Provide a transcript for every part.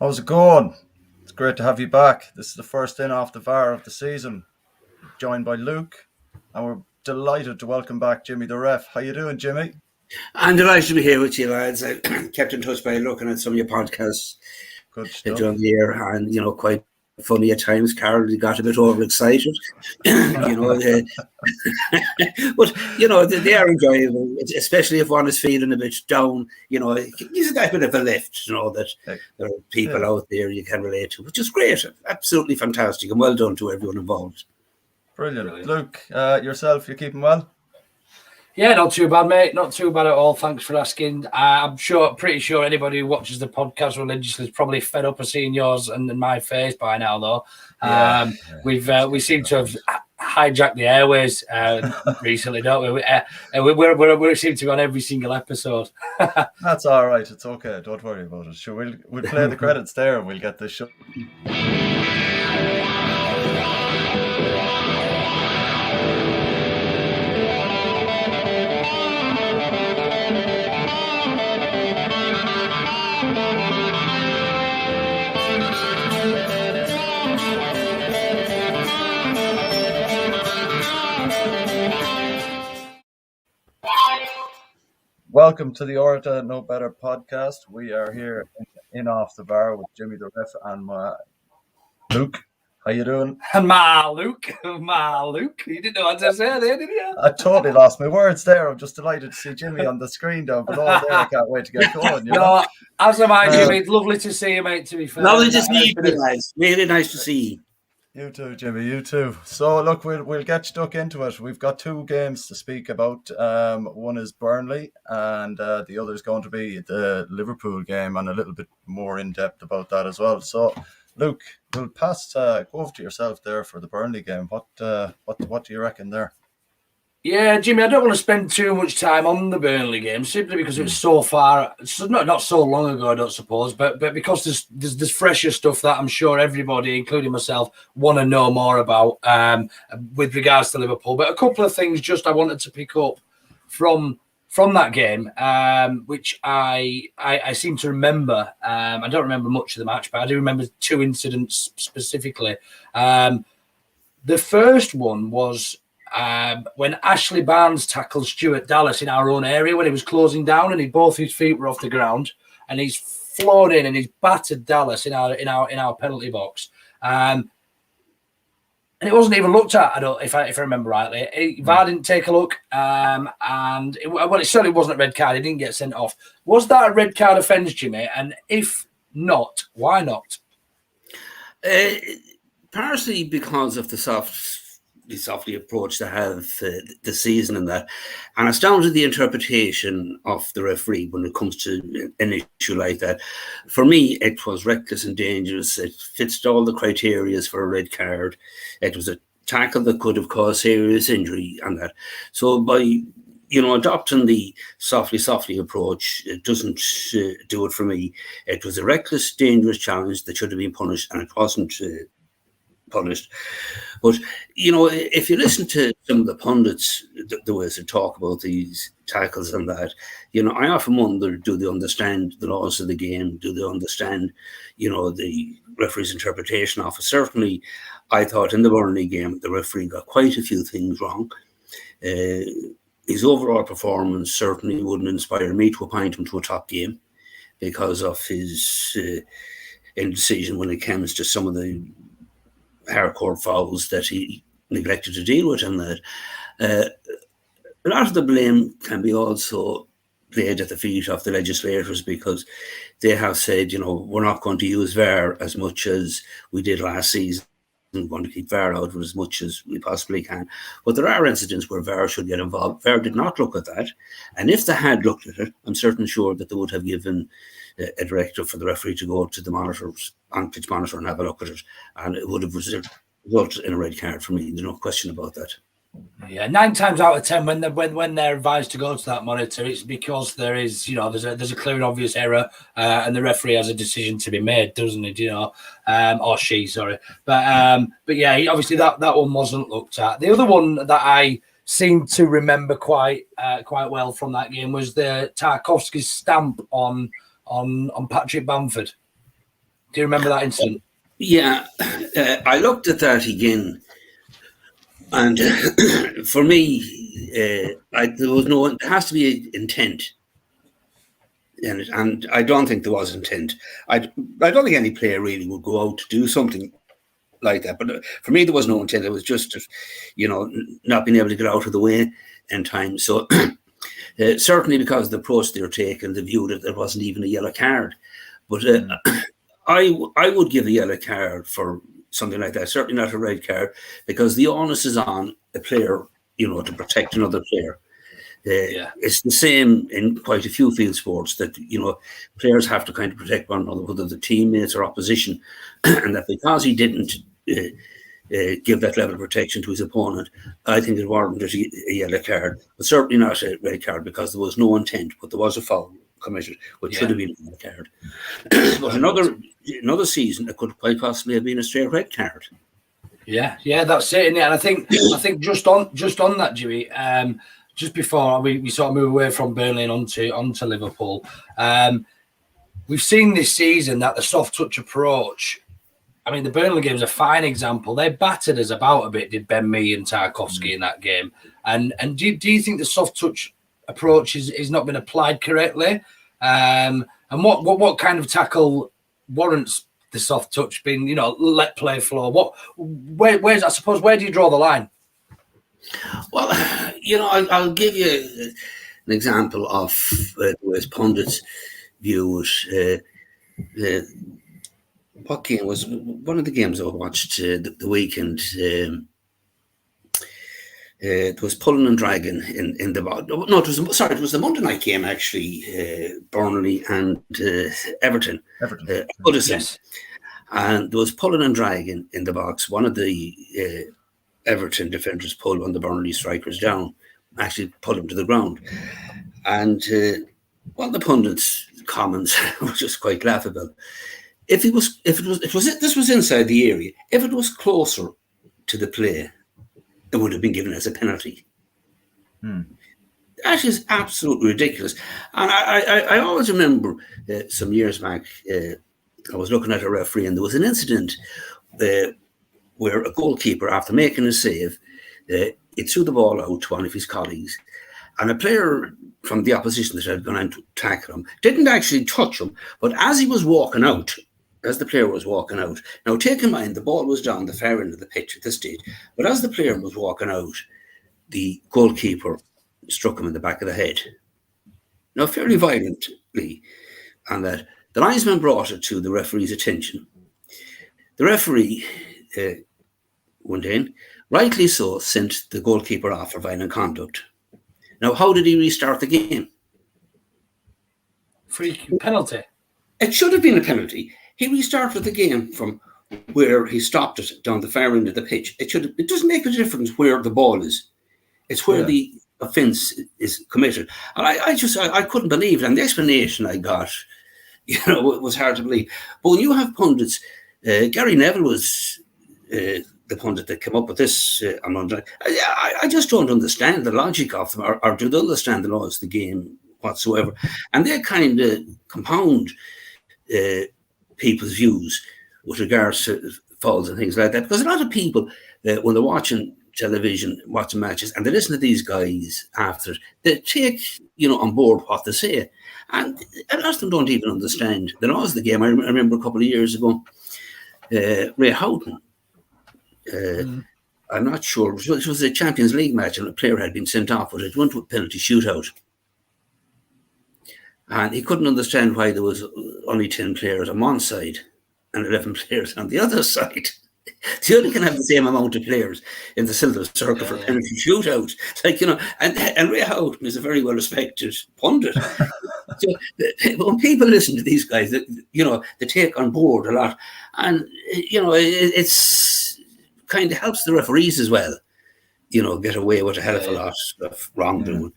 How's it going? It's great to have you back. This is the first in off the VAR of the season, joined by Luke, and we're delighted to welcome back Jimmy the ref. How you doing, Jimmy? I'm delighted to be here with you, lads. I kept in touch by looking at some of your podcasts Good stuff. during the year, and quite funny at times. Carol got a bit overexcited, but they are enjoyable, especially if one is feeling a bit down. It gives that bit of a lift. That there are people out there you can relate to, which is great, absolutely fantastic, and well done to everyone involved. Brilliant. Luke, yourself, you keeping well? Yeah, not too bad, mate. Not too bad at all. Thanks for asking. Pretty sure anybody who watches the podcast religiously is probably fed up of seeing yours and my face by now, though. We seem to have hijacked the airways recently, don't we? We seem to be on every single episode. That's all right. It's okay. Don't worry about it. Sure, we'll play the credits there, and we'll get this show. Welcome to the Orta No Better podcast. We are here in Off the Bar with Jimmy the ref and Luke. How you doing? Luke. You didn't know what to say there, did you? I totally lost my words there. I'm just delighted to see Jimmy on the screen down below there. I can't wait to get going. No, as am I, Jimmy. It's lovely to see you, mate, to be fair. Lovely to see you, guys. Really nice to see you. You too, Jimmy. You too. So, look, we'll get stuck into it. We've got two games to speak about. One is Burnley, and the other is going to be the Liverpool game, and a little bit more in depth about that as well. So, Luke, we'll go over to yourself there for the Burnley game. What do you reckon there? Yeah, Jimmy, I don't want to spend too much time on the Burnley game simply because it was so far, not so long ago, I don't suppose, but because there's fresher stuff that I'm sure everybody, including myself, want to know more about with regards to Liverpool. But a couple of things just I wanted to pick up from that game, which I seem to remember. I don't remember much of the match, but I do remember two incidents specifically. The first one was when Ashley Barnes tackled Stuart Dallas in our own area when he was closing down, and both his feet were off the ground, and he's flown in and he's battered Dallas in our penalty box, and it wasn't even looked at. If I remember rightly, VAR didn't take a look, and it certainly wasn't a red card. He didn't get sent off. Was that a red card offence, Jimmy? And if not, why not? Partially because of the softly approach to have the season and that, and it's down to the interpretation of the referee when it comes to an issue like that. For me, it was reckless and dangerous. It fits all the criteria for a red card. It was a tackle that could have caused serious injury and that. So by adopting the softly approach, it doesn't do it for me. It was a reckless, dangerous challenge that should have been punished, and it wasn't punished. But if you listen to some of the pundits, the ways they talk about these tackles and that, I often wonder, do they understand the laws of the game? Do they understand the referee's interpretation of it? Certainly I thought in the Burnley game the referee got quite a few things wrong. His overall performance certainly wouldn't inspire me to appoint him to a top game because of his indecision when it comes to some of the hardcore fouls that he neglected to deal with, and that a lot of the blame can be also laid at the feet of the legislators, because they have said, we're not going to use VAR as much as we did last season. We're going to keep VAR out as much as we possibly can. But there are incidents where VAR should get involved. VAR did not look at that, and if they had looked at it, I'm certain sure that they would have given a directive for the referee to go to the monitors, on-pitch monitor, and have a look at it, and it would have resulted in a red card for me. There's no question about that. Yeah, 9 times out of 10, when they're advised to go to that monitor, it's because there is, there's a clear and obvious error, and the referee has a decision to be made, doesn't it? Or she, sorry. But yeah, obviously that one wasn't looked at. The other one that I seem to remember quite well from that game was the Tarkowski's stamp on Patrick Bamford. Do you remember that incident? Yeah, I looked at that again, and for me, there has to be intent in it, and I don't think there was intent. I don't think any player really would go out to do something like that. But for me, there was no intent. It was just, not being able to get out of the way in time. So certainly because of the approach they were taking, the view that there wasn't even a yellow card. But I would give a yellow card for something like that. Certainly not a red card, because the onus is on a player, to protect another player. It's the same in quite a few field sports that, players have to kind of protect one another, whether the teammates or opposition, and that because he didn't give that level of protection to his opponent, I think it warranted a yellow card, but certainly not a red card, because there was no intent, but there was a foul committed, which should have been a yellow card. But another season, it could quite possibly have been a straight red card. Yeah, that's it. And I think just on that, Jimmy, just before we sort of move away from Burnley and onto Liverpool, we've seen this season that the soft touch approach. I mean, the Burnley game is a fine example. They battered us about a bit, did Ben Mee and Tarkowski in that game. And do you think the soft touch approach is not been applied correctly? And what kind of tackle warrants the soft touch being, let play flow? Where's I suppose, where do you draw the line? Well, I'll give you an example of the way pundits view it. What game was one of the games I watched the weekend? It was pulling and dragging in the box. No, it was the Monday night game actually. Burnley and Everton. Yes. And there was pulling and dragging in the box. One of the Everton defenders pulled one of the Burnley strikers down, actually pulled him to the ground. And one of the pundits' comments was just quite laughable. This was inside the area. If it was closer to the play, it would have been given as a penalty. That is absolutely ridiculous. And I always remember some years back, I was looking at a referee, and there was an incident where a goalkeeper, after making a save, he threw the ball out to one of his colleagues, and a player from the opposition that had gone in to tackle him didn't actually touch him, but as the player was walking out, now take in mind the ball was down the far end of the pitch at this stage, but as the player was walking out, the goalkeeper struck him in the back of the head. Now, fairly violently, and that the linesman brought it to the referee's attention. The referee went in, rightly so, sent the goalkeeper off for violent conduct. Now, how did he restart the game? Free penalty. It should have been a penalty. He restarted the game from where he stopped it down the far end of the pitch. It doesn't make a difference where the ball is. It's where the offence is committed. And I couldn't believe it. And the explanation I got, was hard to believe. But when you have pundits, Gary Neville was the pundit that came up with this on Monday. I just don't understand the logic of them, or do they understand the laws of the game whatsoever. And they kind of compound people's views with regards to fouls and things like that. Because a lot of people, when they're watching television, watching matches, and they listen to these guys after, they take on board what they say. And a lot of them don't even understand the laws of the game. I remember a couple of years ago, Ray Houghton, I'm not sure, it was a Champions League match and a player had been sent off, but it went to a penalty shootout. And he couldn't understand why there was only 10 players on one side and 11 players on the other side. You only can have the same amount of players in the silver circle for a penalty shootout. And Ray Houghton is a very well-respected pundit. So when people listen to these guys, they take on board a lot. And, it's kind of helps the referees as well, get away with a hell of a lot of wrongdoing.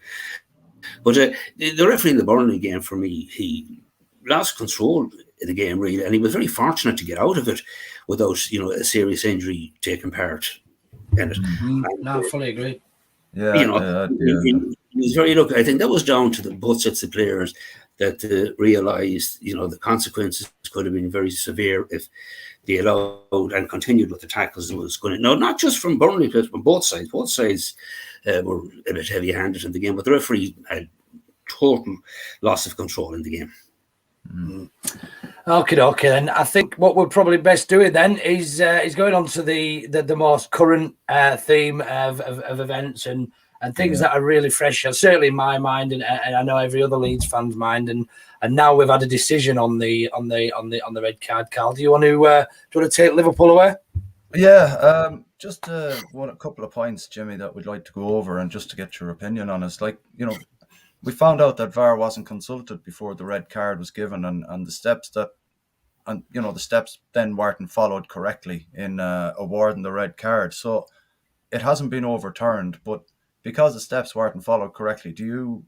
But the referee in the Burnley game, for me, he lost control of the game, really, and he was very fortunate to get out of it without, a serious injury taking part in it. No, I fully agree. He was very lucky. I think that was down to both sets of players that realised, the consequences could have been very severe if they allowed and continued with the tackles that was going to. No, not just from Burnley, but from both sides. Both sides were a bit heavy-handed in the game, but the referee had total loss of control in the game. Okay. Then I think what we're probably best doing then is going on to the most current theme of events and things that are really fresh, certainly in my mind, and I know every other Leeds fan's mind. And now we've had a decision on the red card. Carl, do you want to take Liverpool away? Yeah, just a couple of points, Jimmy, that we'd like to go over, and just to get your opinion on it. We found out that VAR wasn't consulted before the red card was given, and the steps then weren't followed correctly in awarding the red card. So it hasn't been overturned, but because the steps weren't followed correctly, do you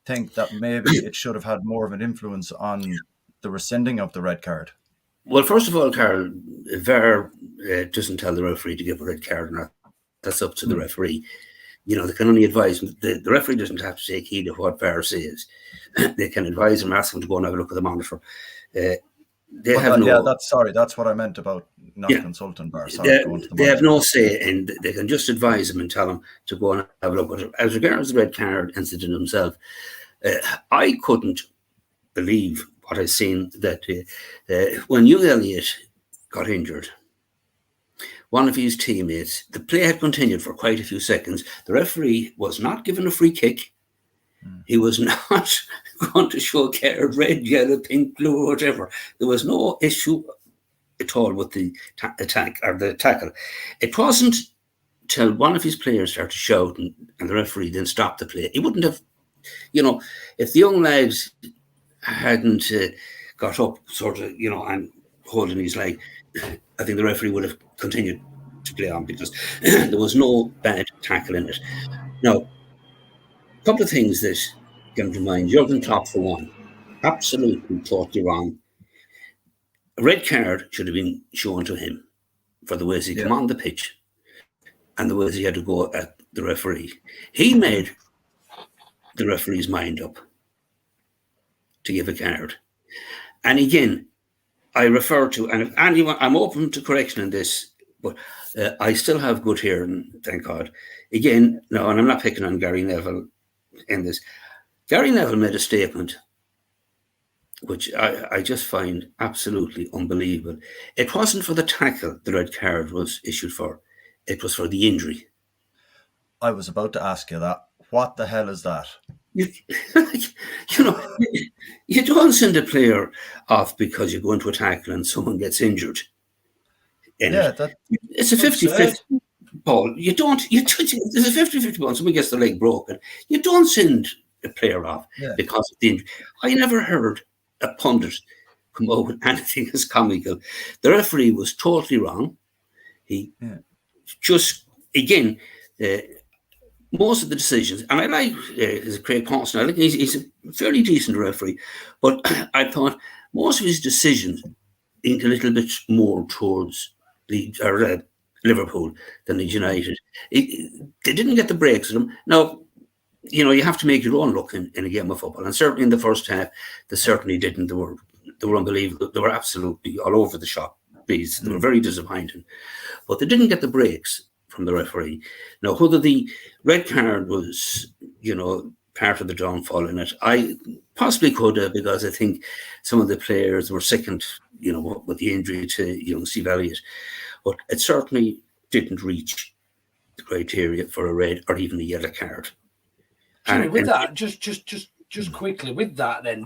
think that maybe it should have had more of an influence on the rescinding of the red card? Well, first of all, Carl, VAR doesn't tell the referee to give a red card or not. That's up to the referee. They can only advise him. The referee doesn't have to take heed of what VAR says. They can advise him, ask him to go and have a look at the monitor. That's what I meant about not consulting VAR. They have no say, and they can just advise him and tell him to go and have a look at it. As regards the red card incident himself, I couldn't believe what I seen, that when Young Elliott got injured, one of his teammates, the play had continued for quite a few seconds. The referee was not given a free kick. He was not going to show a card, red, yellow, pink, blue, or whatever. There was no issue at all with the attack or the tackle. It wasn't till one of his players started shouting and the referee then stopped the play. He wouldn't have, if the young lads hadn't got up and holding his leg, I think the referee would have continued to play on, because there was no bad tackle in it. Now, a couple of things that come to mind. Jurgen Klopp, for one, absolutely totally wrong. A red card should have been shown to him for the ways he came on the pitch and the ways he had to go at the referee. He made the referee's mind up to give a card. And again, I refer to, and if anyone, I'm open to correction in this, but I still have good hearing, thank God. Again, no, and I'm not picking on Gary Neville in this. Gary Neville made a statement which I just find absolutely unbelievable. It wasn't for the tackle the red card was issued for. It was for the injury. I was about to ask you that. What the hell is that? You don't send a player off because you go into a tackle and someone gets injured. It's a 50-50 ball. There's a 50-50 ball, someone gets the leg broken. You don't send a player off because of the injury. I never heard a pundit come out with anything as comical. The referee was totally wrong. He just, again, most of the decisions, and I like Craig Constant, I think he's a fairly decent referee, but I thought most of his decisions leaned a little bit more towards Liverpool than Leeds United. They didn't get the breaks in them. Now, you have to make your own luck in a game of football, and certainly in the first half, they certainly didn't. They were unbelievable. They were absolutely all over the shop. They were very disappointing, but they didn't get the breaks from the referee. Now, whether the red card was, part of the downfall in it, I possibly could have, because I think some of the players were sickened, with the injury to, Steve Elliott. But it certainly didn't reach the criteria for a red or even a yellow card. Jimmy, with that, just quickly, with that, then,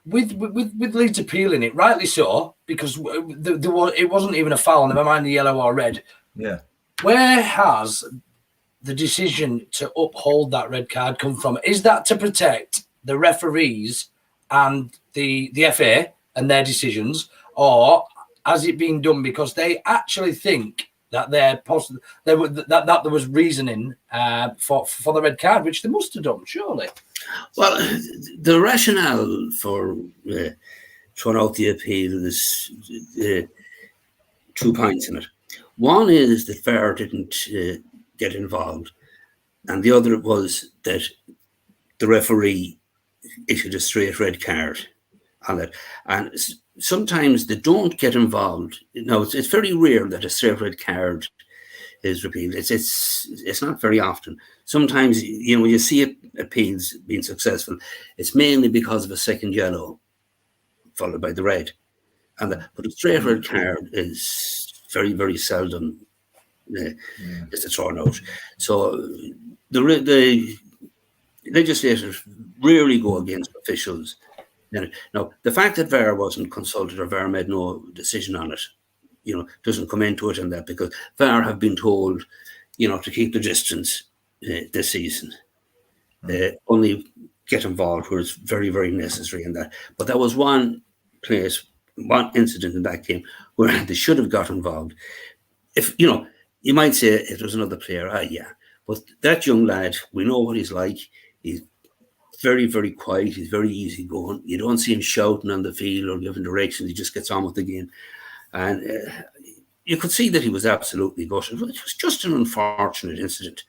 with Leeds appealing it, rightly so, because it wasn't even a foul, never mind the yellow or red. Yeah. Where has the decision to uphold that red card come from? Is that to protect the referees and the FA and their decisions, or has it been done because they actually think that that there was reasoning for the red card, which they must have done, surely? Well, the rationale for throwing out the appeal is 2 points in it. One is that VAR didn't get involved, and the other was that the referee issued a straight red card on it. And sometimes they don't get involved. No, it's very rare that a straight red card is repealed. It's not very often. Sometimes, when you see appeals being successful, it's mainly because of a second yellow followed by the red. But a straight red card is very, very seldom is thrown out. So the legislators rarely go against officials. Now, the fact that VAR wasn't consulted or VAR made no decision on it, doesn't come into it, and that because VAR have been told, to keep the distance this season. Only get involved where it's very, very necessary in that. But there was one incident in that game where they should have got involved. If, you might say it was another player, but that young lad, we know what he's like. He's very, very quiet. He's very easygoing. You don't see him shouting on the field or giving directions. He just gets on with the game. And you could see that he was absolutely gutted. It was just an unfortunate incident.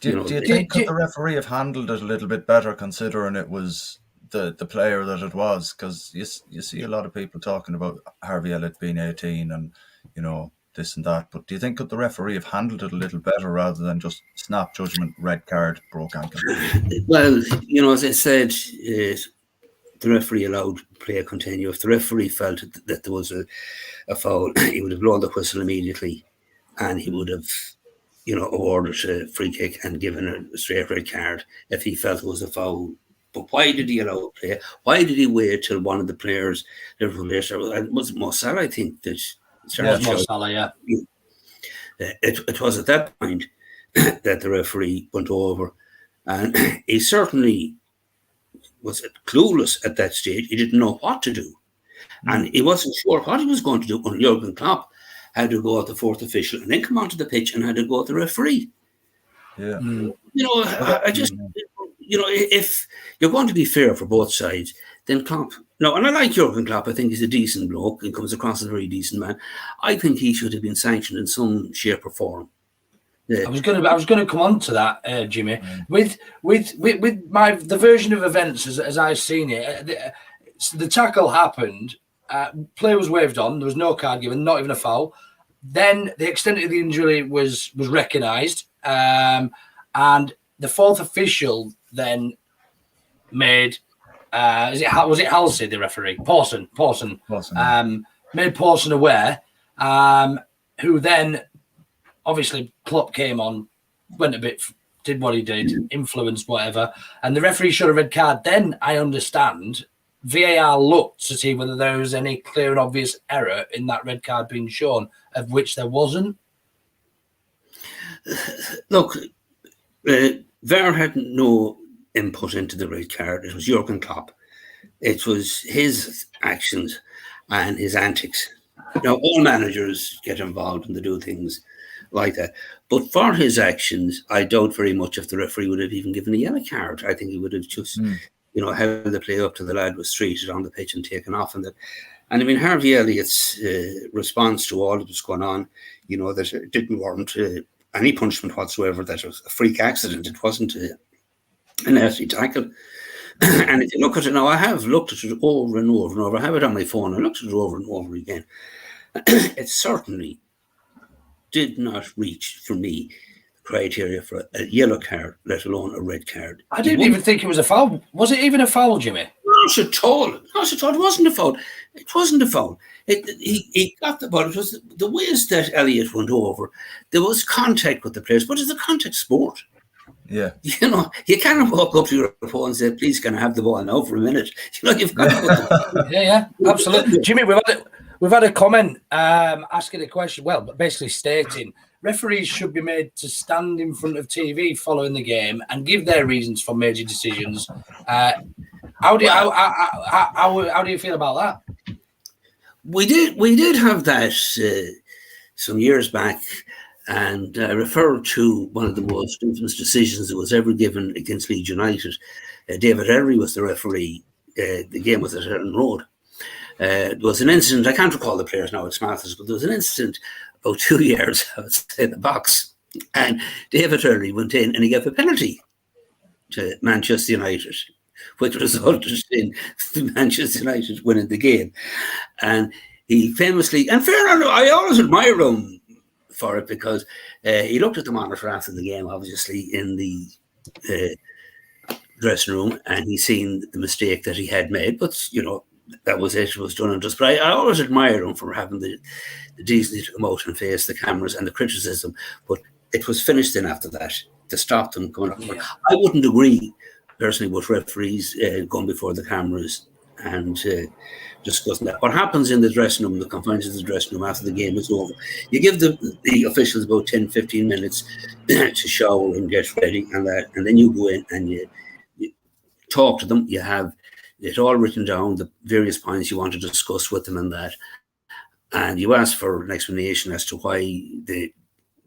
Do you think could the referee have handled it a little bit better, considering it was the player that it was? Because you see a lot of people talking about Harvey Elliott being 18 and, this and that. But do you think could the referee have handled it a little better rather than just snap judgment, red card, broke ankle? Well, as I said, the referee allowed play to continue. If the referee felt that there was a foul, he would have blown the whistle immediately, and he would have, awarded a free kick and given a straight red card if he felt it was a foul. But why did he allow it play? Why did he wait till one of the players, Liverpool players, it was Mo Salah, I think, that Mo Salah, It was at that point that the referee went over, and he certainly was clueless at that stage. He didn't know what to do, and he wasn't sure what he was going to do when Jurgen Klopp had to go at the fourth official and then come onto the pitch and had to go at the referee. Yeah. I just, if you're going to be fair for both sides, then Klopp. No, and I like Jurgen Klopp. I think he's a decent bloke and comes across as a very decent man. I think he should have been sanctioned in some shape or form. I was going to come on to that, Jimmy. With the version of events as I've seen it, the tackle happened. Play was waved on. There was no card given, not even a foul. Then the extent of the injury was recognised, and the fourth official then made. Was it Halsey, the referee? Pawson. Made Pawson aware, who then obviously Klopp came on, went a bit, did what he did, influenced whatever, and the referee showed a red card. Then I understand VAR looked to see whether there was any clear and obvious error in that red card being shown, of which there wasn't. Look, VAR had no input into the red card. It was Jurgen Klopp. It was his actions and his antics. Now, all managers get involved and they do things like that. But for his actions, I doubt very much if the referee would have even given a yellow card. I think he would have just, held the play up to the lad was treated on the pitch and taken off. And I mean, Harvey Elliott's response to all that was going on, that it didn't warrant any punishment whatsoever, that it was a freak accident. It wasn't a nasty tackle. And if you look at it now, I have looked at it over and over and over. I have it on my phone. I looked at it over and over again. It certainly did not reach, for me, the criteria for a yellow card, let alone a red card. I didn't even think it was a foul. Was it even a foul, Jimmy? Not at all. Not at all. It wasn't a foul. It wasn't a foul. He got the ball. It was the ways that Elliott went over. There was contact with the players, but it's a contact sport. Yeah. You can't walk up to your phone and say, please, can I have the ball now for a minute? You've got to Yeah, absolutely. Jimmy, we've had a comment asking a question, well, basically stating referees should be made to stand in front of TV following the game and give their reasons for major decisions. How do you feel about that? We did have that some years back. And I refer to one of the most infamous decisions that was ever given against Leeds United. David Henry was the referee. The game was at Ellen Road. There was an incident, I can't recall the players now, it's Mathis, but there was an incident about 2 yards outside the box. And David Henry went in and he gave a penalty to Manchester United. which resulted in Manchester United winning the game. And he famously, and fair enough, I always admire him for it, because he looked at the monitor after the game, obviously, in the dressing room, and he seen the mistake that he had made. But, that was it. It was done and just. But I always admire him for having the decency to come out and face the cameras and the criticism. But it was finished then after that, to stop them coming up. Yeah. I wouldn't agree personally with referees going before the cameras and discussing that. What happens in the dressing room, the confines of the dressing room after the game is over, you give the officials about 10-15 minutes to shower and get ready and that, and then you go in and you talk to them. You have it all written down, the various points you want to discuss with them and that, and you ask for an explanation as to why they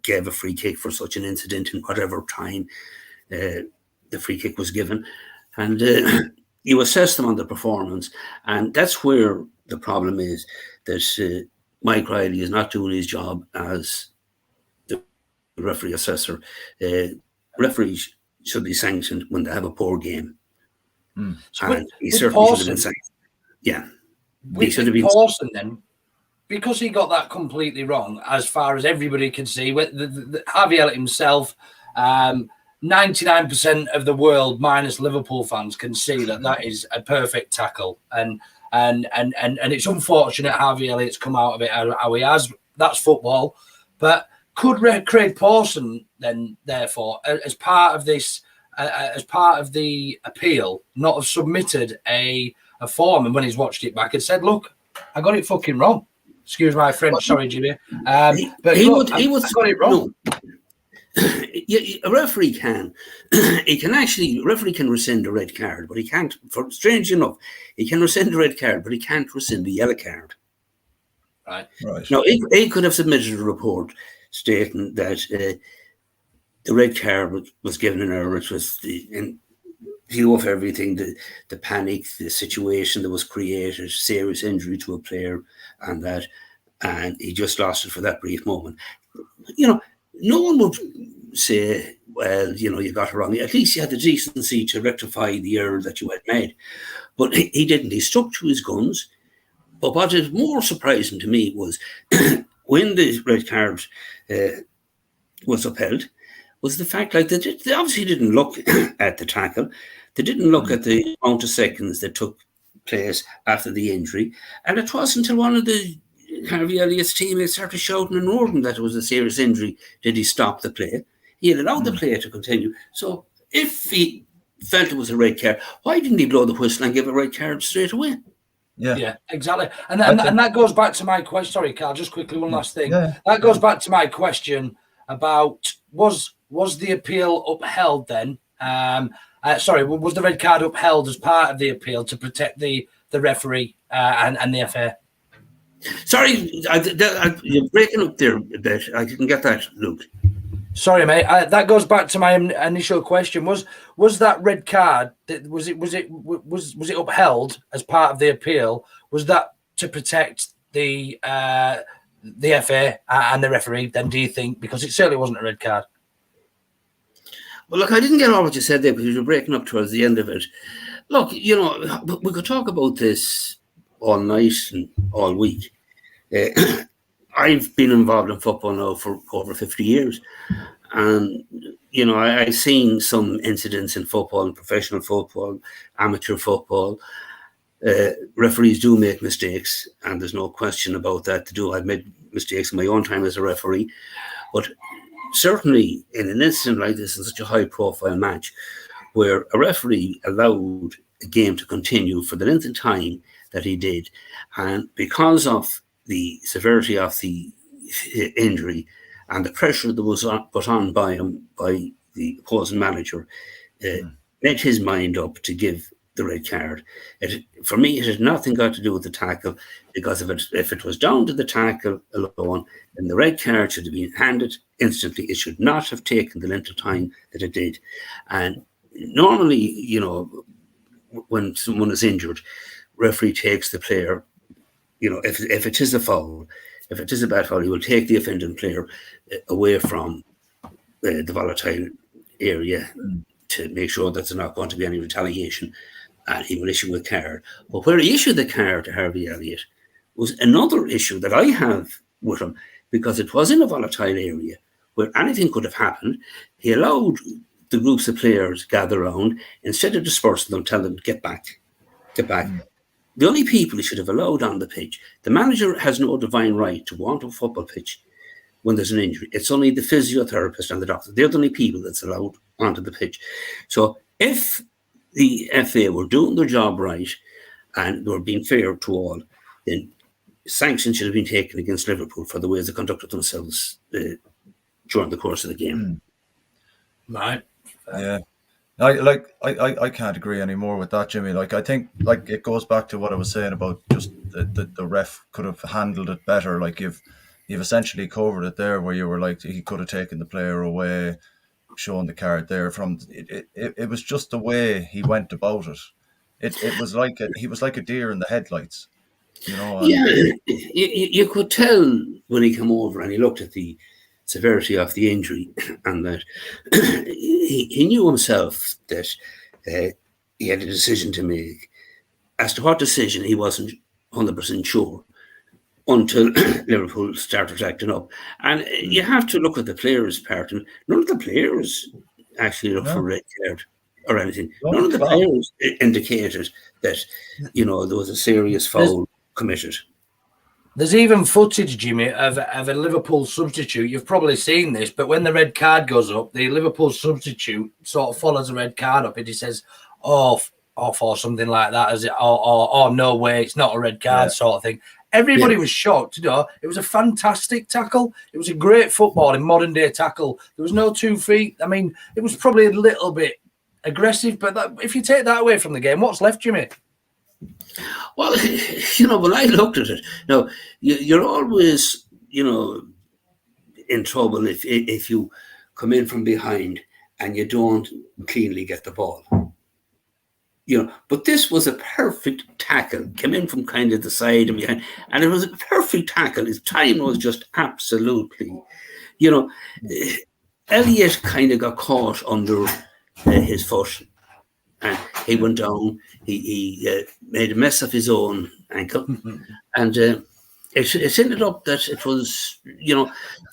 gave a free kick for such an incident in whatever time the free kick was given, and you assess them on the performance. And that's where the problem is, that Mike Riley is not doing his job as the referee assessor. Referees should be sanctioned when they have a poor game. So and he certainly should have been sanctioned. Yeah. With Pawson then, because he got that completely wrong, as far as everybody can see, the Harvey Elliott himself, 99% of the world, minus Liverpool fans, can see that is a perfect tackle, and it's unfortunate Harvey Elliott's come out of it how he has. That's football, but could Craig Pawson then, therefore, as part of this, as part of the appeal, not have submitted a form, and when he's watched it back and said, "Look, I got it fucking wrong." Excuse my French, sorry, Jimmy. But I got it wrong. No. A referee can rescind a red card, but he can't. Strange enough, he can rescind a red card, but he can't rescind a yellow card. Right. Now, he could have submitted a report stating that the red card was given in error, which was in view of everything, the panic, the situation that was created, serious injury to a player, and that, and he just lost it for that brief moment. No one would say, well, you got it wrong. At least you had the decency to rectify the error that you had made. But he didn't. He stuck to his guns. But what is more surprising to me was when the red card was upheld, was the fact like they obviously didn't look at the tackle. They didn't look at the amount of seconds that took place after the injury. And it wasn't until one of the Harvey Elliott's teammates started shouting and roaring that it was a serious injury did he stop the play. He had allowed the play to continue. So if he felt it was a red card, why didn't he blow the whistle and give a red card straight away? Yeah, exactly. And that goes back to my question. Sorry, Carl, just quickly, one last thing. Yeah. That goes back to my question about was the appeal upheld then? Was the red card upheld as part of the appeal to protect the referee and the FA? Sorry, you're breaking up there a bit. I didn't get that, Luke. Sorry, mate. That goes back to my initial question. Was that red card? Was it upheld as part of the appeal? Was that to protect the FA and the referee? Then, do you think, because it certainly wasn't a red card? Well, look, I didn't get all what you said there because you were breaking up towards the end of it. Look, we could talk about this all night and all week. I've been involved in football now for over 50 years. And, I've seen some incidents in football, professional football, amateur football. Referees do make mistakes, and there's no question about that. I've made mistakes in my own time as a referee. But certainly in an incident like this, in such a high-profile match, where a referee allowed a game to continue for the length of time that he did, and because of the severity of the injury and the pressure that was put on by him, by the opposing manager, made his mind up to give the red card. For me, it had nothing got to do with the tackle, because if it was down to the tackle alone, then the red card should have been handed instantly. It should not have taken the length of time that it did. And normally, when someone is injured, referee takes the player, if it is a foul, if it is a bad foul, he will take the offending player away from the volatile area to make sure that there's not going to be any retaliation. and he will issue a card. But where he issued the card to Harvey Elliott was another issue that I have with him, because it was in a volatile area where anything could have happened. He allowed the groups of players gather around, instead of dispersing them, tell them, get back. The only people he should have allowed on the pitch, the manager has no divine right to go onto a football pitch when there's an injury. It's only the physiotherapist and the doctor. They're the only people that's allowed onto the pitch. So if the FA were doing their job right and they were being fair to all, then sanctions should have been taken against Liverpool for the ways they conducted themselves during the course of the game. Right. Yeah. I can't agree anymore with that, Jimmy. Like, I think, like, it goes back to what I was saying about just the ref could have handled it better. Like, you've essentially covered it there, where you were like, he could have taken the player away, showing the card there. It was just the way he went about it. It was like he was like a deer in the headlights, you know. You could tell when he came over and he looked at the severity of the injury, and that he knew himself that he had a decision to make. As to what decision, he wasn't 100% sure until Liverpool started acting up. And you have to look at the players' part. And none of the players actually looked for a red card or anything. None of the players indicated that, there was a serious foul committed. There's even footage, Jimmy, of a Liverpool substitute. You've probably seen this, but when the red card goes up, the Liverpool substitute sort of follows the red card up and he says, off or something like that, as it, or no way, it's not a red card sort of thing. Everybody was shocked. It was a fantastic tackle. It was a great football in modern day tackle. There was no 2 feet. I mean, it was probably a little bit aggressive, but if you take that away from the game, what's left, Jimmy? Well, when I looked at it, now you're always, in trouble if you come in from behind and you don't cleanly get the ball. But this was a perfect tackle. Came in from kind of the side and behind, and it was a perfect tackle. His time was just absolutely, Elliott kind of got caught under his foot. And he went down. He made a mess of his own ankle, and it ended up that it was,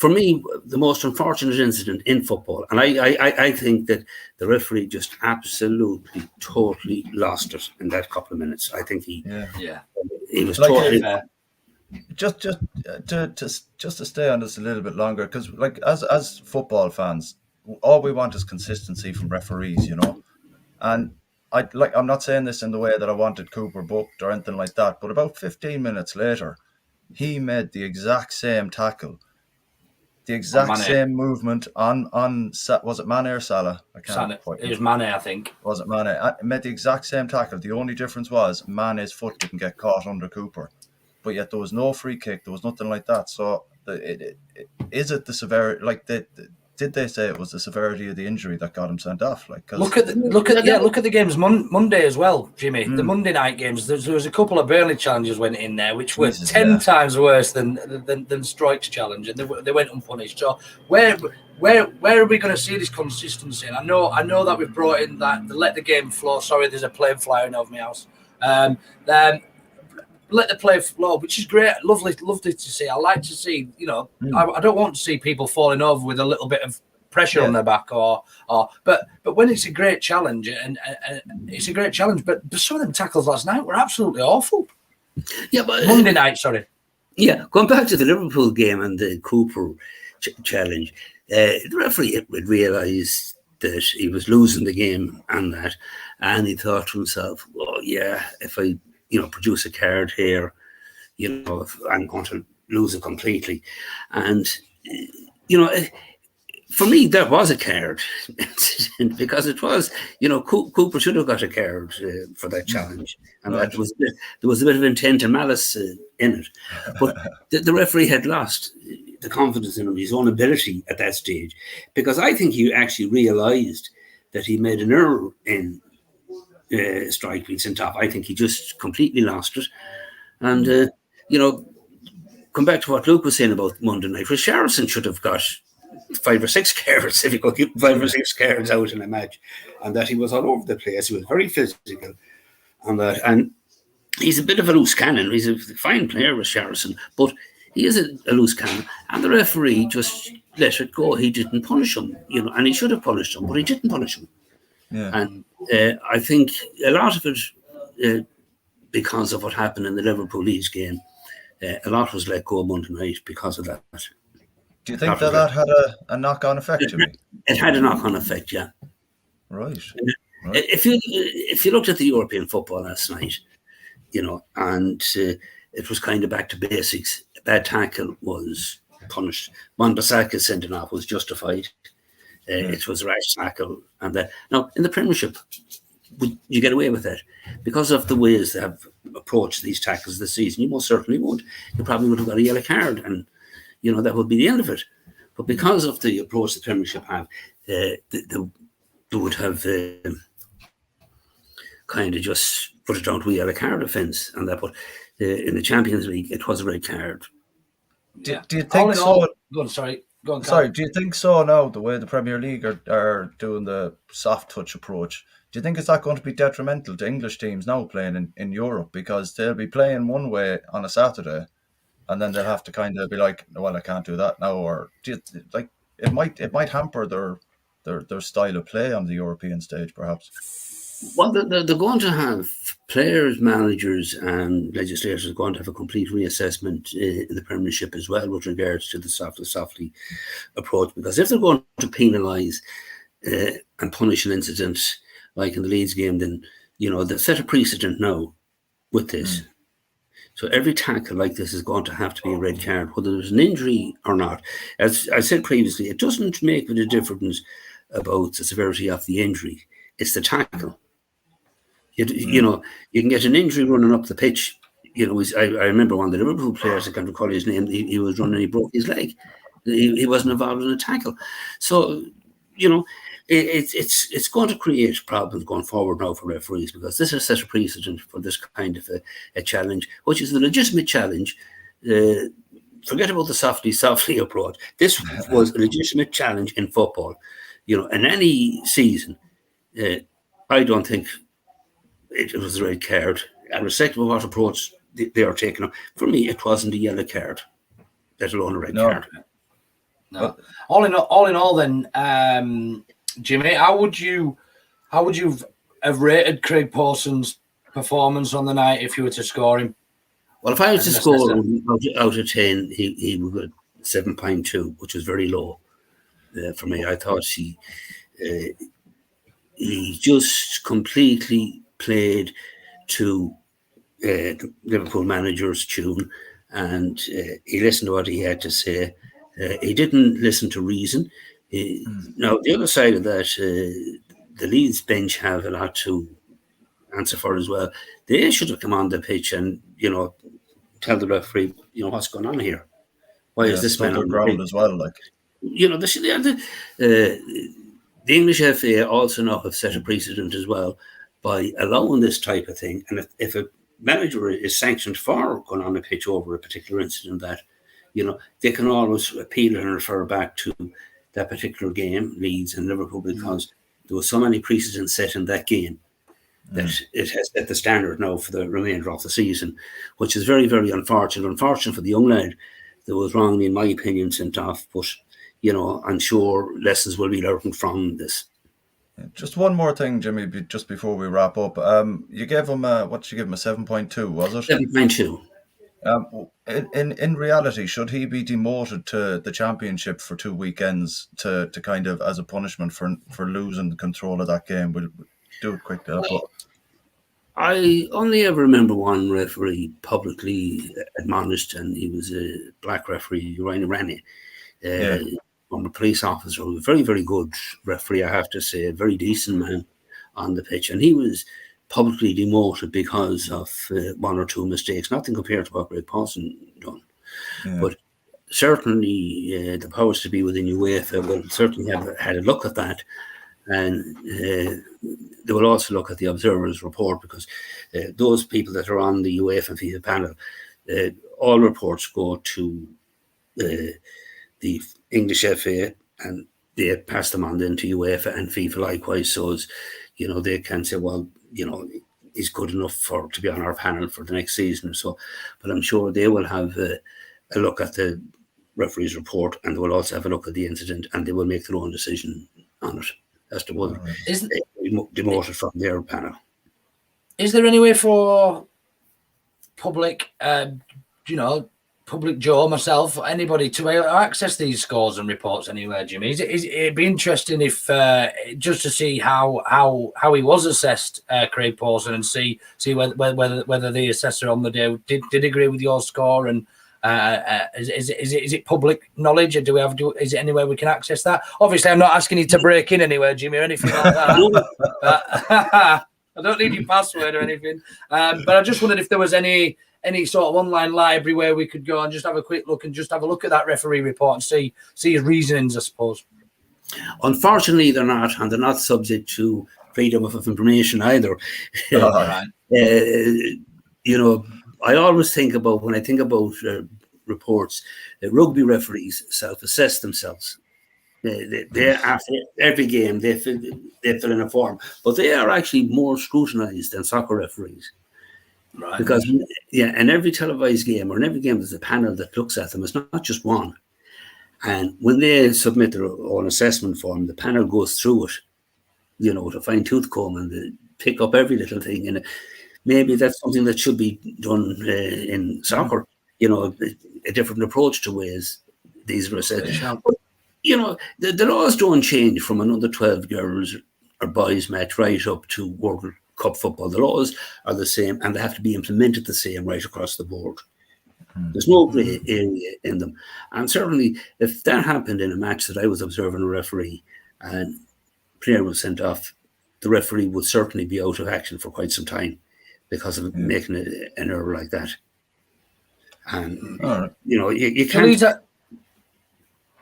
for me, the most unfortunate incident in football. And I think that the referee just absolutely, totally lost it in that couple of minutes. I think he was like totally. Just to stay on this a little bit longer, because like as football fans, all we want is consistency from referees, And I'm not saying this in the way that I wanted Cooper booked or anything like that, but about 15 minutes later, he made the exact same tackle, the exact same movement on was it Mane or Salah? I can't quite. It was Mane, I think. Was it Mane? Made the exact same tackle. The only difference was Mane's foot didn't get caught under Cooper, but yet there was no free kick. There was nothing like that. So is it the severity? Like did they say it was the severity of the injury that got him sent off? Like, look at the games Monday as well, Jimmy. The Monday night games. There was a couple of Burnley challenges went in there, which were 10 times worse than Strike's challenge, and they went unpunished. So where are we going to see this consistency? And I know that we've brought in that let the game flow. Sorry, there's a plane flying over my house. Let the play flow, which is great, lovely to see. I like to see, I don't want to see people falling over with a little bit of pressure on their back, but when it's a great challenge, and it's a great challenge, but some of them tackles last night were absolutely awful. Yeah, but Monday night, sorry. Yeah, going back to the Liverpool game and the Cooper challenge, the referee had realised that he was losing the game and and he thought to himself, "Oh yeah, if I." Produce a card here, I'm going to lose it completely. And, for me, that was a card because it was, Cooper should have got a card for that challenge. And there was a bit of intent and malice in it. But the referee had lost the confidence in his own ability at that stage, because I think he actually realised that he made an error in Strike being sent off. I think he just completely lost it. And, come back to what Luke was saying about Monday night. Richarlison should have got 5 or 6 cards if he could get 5 or 6 cards out in a match, and that he was all over the place. He was very physical. on that. And he's a bit of a loose cannon. He's a fine player, Richarlison, but he is a loose cannon. And the referee just let it go. He didn't punish him, and he should have punished him, but he didn't punish him. Yeah. And I think a lot of it, because of what happened in the Liverpool Leeds game, a lot was let go Monday night because of that. Do you think that had a knock-on effect, Jimmy? It had a knock-on effect, yeah. Right. If you looked at the European football last night, and it was kind of back to basics. A bad tackle was punished. Wan-Bissaka's sending off was justified. It was a rash tackle. And now, in the Premiership, would you get away with that? Because of the ways they have approached these tackles this season, you most certainly won't. You probably would have got a yellow card, and that would be the end of it. But because of the approach the Premiership have, they would have kind of just put it down to a yellow card offence, and that. But in the Champions League, it was a red card. Do you think so? Go on, sorry. Go on, sorry, do you think so now, the way the Premier League are doing the soft touch approach? Do you think it's not going to be detrimental to English teams now playing in Europe, because they'll be playing one way on a Saturday, and then they'll have to kind of be like, well, I can't do that now, or do you, like it might hamper their style of play on the European stage, perhaps? Well, they're going to have players, managers, and legislators are going to have a complete reassessment in the Premiership as well with regards to the softly approach. Because if they're going to penalise and punish an incident like in the Leeds game, then they've set a precedent now with this. So every tackle like this is going to have to be a red card, whether there's an injury or not. As I said previously, it doesn't make a difference about the severity of the injury. It's the tackle. You can get an injury running up the pitch. I remember one of the Liverpool players, I can't recall his name, he was running, he broke his leg. He wasn't involved in a tackle. So, it's going to create problems going forward now for referees, because this has set a precedent for this kind of a challenge, which is a legitimate challenge. Forget about the softly approach. This was a legitimate challenge in football. In any season, I don't think it was a red card. Irrespective of what approach they are taking up, for me, it wasn't a yellow card, let alone a red card. No. All in all, then, Jimmy, how would you have rated Craig Pawson's performance on the night if you were to score him? Well, if I was to score him out of 10, he would get 7.2, which was very low for me. I thought he just completely played to the Liverpool manager's tune, and he listened to what he had to say. He didn't listen to reason. Now, the other side of that, the Leeds bench have a lot to answer for as well. They should have come on the pitch and, tell the referee, what's going on here. Why is this man on the ground as well? Like, the English FA also now have set a precedent as well by allowing this type of thing. And if a manager is sanctioned for going on the pitch over a particular incident, that they can always appeal and refer back to that particular game, Leeds and Liverpool, because there was so many precedents set in that game that it has set the standard now for the remainder of the season, which is very, very unfortunate. Unfortunate for the young lad that was wrongly, in my opinion, sent off. But, I'm sure lessons will be learned from this. Just one more thing, Jimmy, just before we wrap up. You gave him a 7.2, was it? 7.2. In reality, should he be demoted to the Championship for 2 weekends to kind of as a punishment for losing control of that game? We'll do it quickly. I only ever remember one referee publicly admonished, and he was a black referee, Ryan Rani, former police officer, a very, very good referee, I have to say, a very decent man on the pitch, and he was publicly demoted because of one or two mistakes, nothing compared to what Craig Pawson done. Yeah. But certainly the powers to be within UEFA will certainly have had a look at that, and they will also look at the observers' report, because those people that are on the UEFA and FIFA panel, all reports go to the English FA, and they pass them on then to UEFA and FIFA likewise. So, they can say, well, is good enough to be on our panel for the next season or so. But I'm sure they will have a look at the referee's report, and they will also have a look at the incident, and they will make their own decision on it as to whether they demoted from their panel. Is there any way for public, public Joe, myself, anybody to access these scores and reports anywhere, Jimmy? It'd be interesting if just to see how he was assessed, Craig Pawson, and see whether the assessor on the day did agree with your score, and is it public knowledge, or is it anywhere we can access that? Obviously, I'm not asking you to break in anywhere, Jimmy, or anything like that. I don't need your password or anything, but I just wondered if there was any sort of online library where we could go and just have a quick look and just have a look at that referee report and see his reasonings, I suppose. Unfortunately, they're not, and they're not subject to freedom of information either. Right. I always think about, when I think about reports, rugby referees self-assess themselves. They after every game they fill in a form, but they are actually more scrutinised than soccer referees. Right. Because in every televised game, or in every game, there's a panel that looks at them. It's not just one. And when they submit their own assessment form, the panel goes through it, to fine tooth comb, and they pick up every little thing. And maybe that's something that should be done in soccer. A different approach to ways these are assessed. But, the laws don't change from an under 12 girls or boys match right up to World Cup football. The laws are the same, and they have to be implemented the same right across the board. There's no grey area in them. And certainly, if that happened in a match that I was observing a referee and player was sent off, the referee would certainly be out of action for quite some time because of making an error like that. And you can't.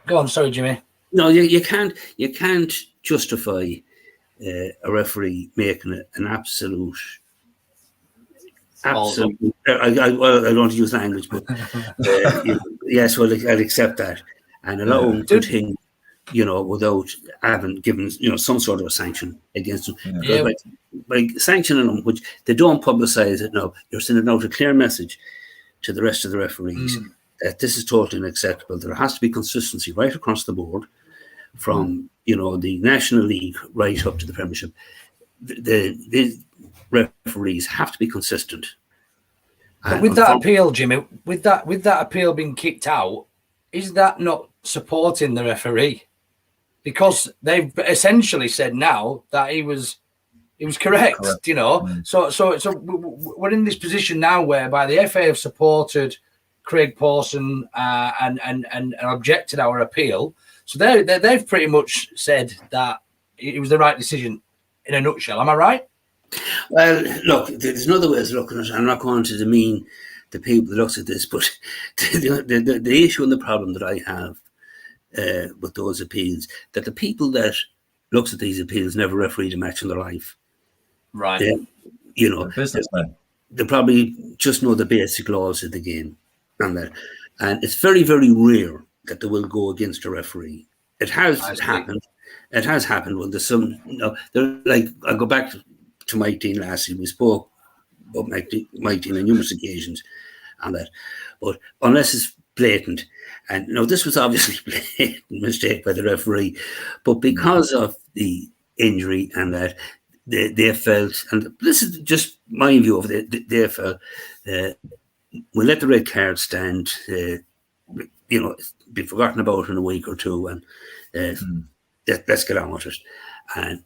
Go on, sorry, Jimmy. No, you can't justify a referee making an absolute. I don't want to use language, but yes, well, I'll accept that and allow him to think, without having given some sort of a sanction against him. By sanctioning them, which they don't publicise it now, you're sending out a clear message to the rest of the referees that this is totally unacceptable. There has to be consistency right across the board, from the National League right up to the Premiership. The referees have to be consistent. But with that appeal, Jimmy, with that appeal being kicked out, is that not supporting the referee? Because they've essentially said now that he was correct. So we're in this position now whereby the FA have supported Craig Pawson and objected our appeal. So they've pretty much said that it was the right decision in a nutshell. Am I right? Well, look, there's another way of looking at it. I'm not going to demean the people that looks at this, but the issue and the problem that I have with those appeals, that the people that looks at these appeals never refereed a match in their life. Right. Businessmen. They probably just know the basic laws of the game and that. And it's very, very rare that they will go against a referee. It has happened. It has happened when there's some, I'll go back to Mike Dean last year. We spoke about Mike Dean on numerous occasions on that. But unless it's blatant, and this was obviously a blatant mistake by the referee, but because of the injury and that, they felt, and this is just my view of it, they felt, we'll let the red card stand, be forgotten about in a week or two, and let's get on with it. And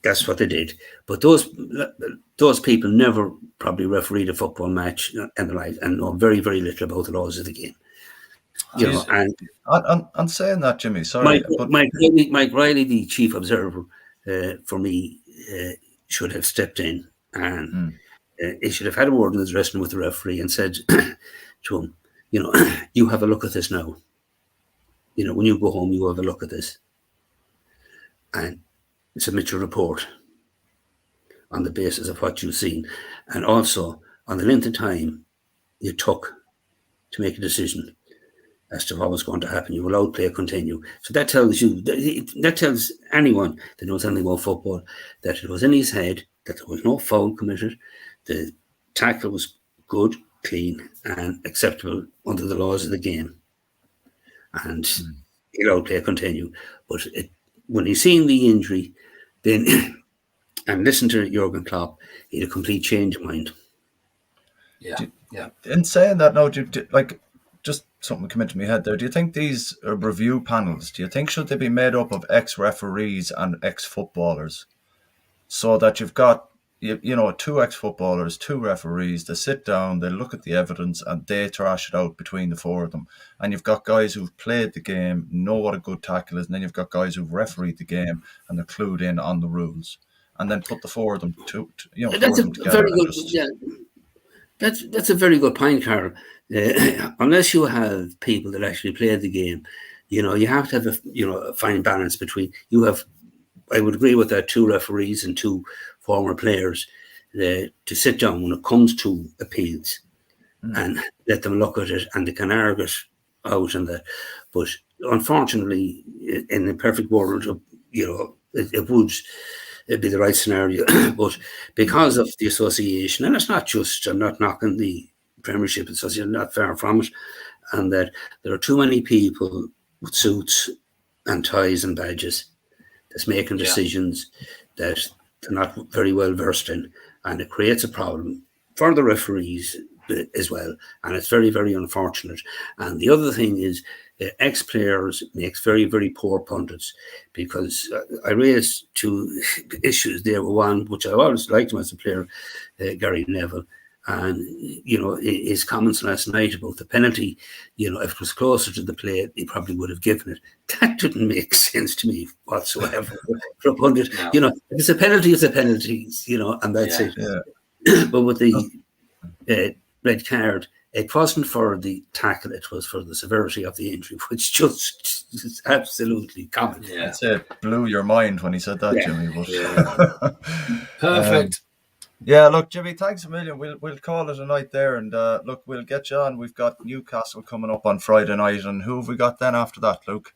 that's what they did. But those people never probably refereed a football match in their life and know very, very little about the laws of the game. And saying that, Jimmy, sorry. Mike Riley, the chief observer for me, should have stepped in, and he should have had a word in his dressing with the referee and said to him, you have a look at this now. When you go home, you have a look at this and submit your report on the basis of what you've seen, and also on the length of time you took to make a decision as to what was going to happen. You allowed play continue. So that tells you, that tells anyone that knows anything about football, that it was in his head that there was no foul committed. The tackle was good, clean, and acceptable under the laws of the game. And he allowed play continue. But when he seen the injury, then and listened to Jurgen Klopp, he had a complete change of mind. Yeah. In saying that, now, like, just something came into my head there. Do you think these review panels, do you think should they be made up of ex-referees and ex-footballers, so that you've got two ex-footballers, two referees, they sit down, they look at the evidence, and they thrash it out between the four of them. And you've got guys who've played the game, know what a good tackle is, and then you've got guys who've refereed the game and they're clued in on the rules. And then put the four of them That's a very good. That's a very good point, Carl. Unless you have people that actually play the game, you have to have a fine balance between. You have, I would agree with that, two referees and two former players to sit down when it comes to appeals and let them look at it, and they can argue it out and that. But unfortunately, in the perfect world, it would. It'd be the right scenario, but because of the association, and it's not just, I'm not knocking the Premiership Association, not far from it, and that there are too many people with suits and ties and badges that's making decisions that they're not very well versed in, and it creates a problem for the referees as well, and it's very, very unfortunate. And the other thing is, ex-players makes very, very poor pundits, because I raised two issues there. One, which I always liked him as a player, Gary Neville, and his comments last night about the penalty. If it was closer to the play, he probably would have given it. That didn't make sense to me whatsoever. For a pundit, if it's a penalty, it's a penalty, and that's it. Yeah. But with the red card, it wasn't for the tackle, it was for the severity of the injury, which just is absolutely common. Yeah. I'd say it blew your mind when he said that, Jimmy. But, Perfect. Look, Jimmy, thanks a million. We'll call it a night there, and look, we'll get you on. We've got Newcastle coming up on Friday night, and who have we got then after that, Luke?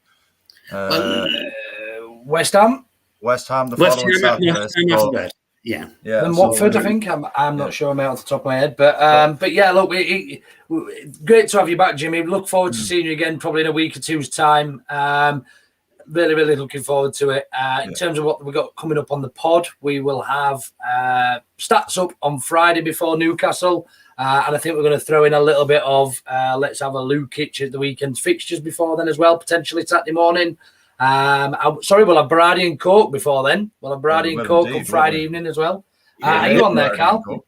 West Ham. West Ham the following Saturday. Yeah. And Watford, I think. I'm not sure I'm out off the top of my head, but look, great to have you back, Jimmy. Look forward to seeing you again, probably in a week or two's time. Really, really looking forward to it. In terms of what we've got coming up on the pod, we will have stats up on Friday before Newcastle, and I think we're going to throw in a little bit of let's have a Lukic at the weekend's fixtures before then as well, potentially Saturday morning. We'll have Brady and Coke before then. We'll have Brady and Coke on Friday evening as well. Are you on there, Carl?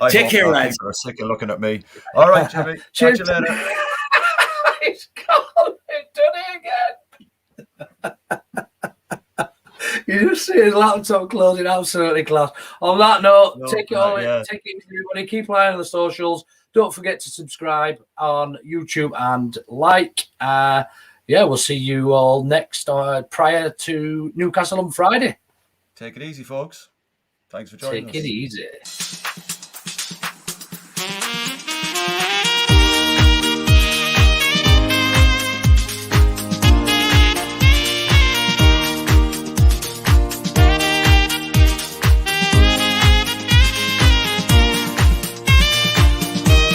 Take care, lads. People are sick of looking at me. All right, Jimmy. Cheers. Catch you later. He's gone. He's done it again. You just see his laptop closing, absolutely class. On that note, take it easy, everybody. Keep an eye on the socials. Don't forget to subscribe on YouTube and like. We'll see you all next prior to Newcastle on Friday. Take it easy, folks. Thanks for joining us. Take it easy.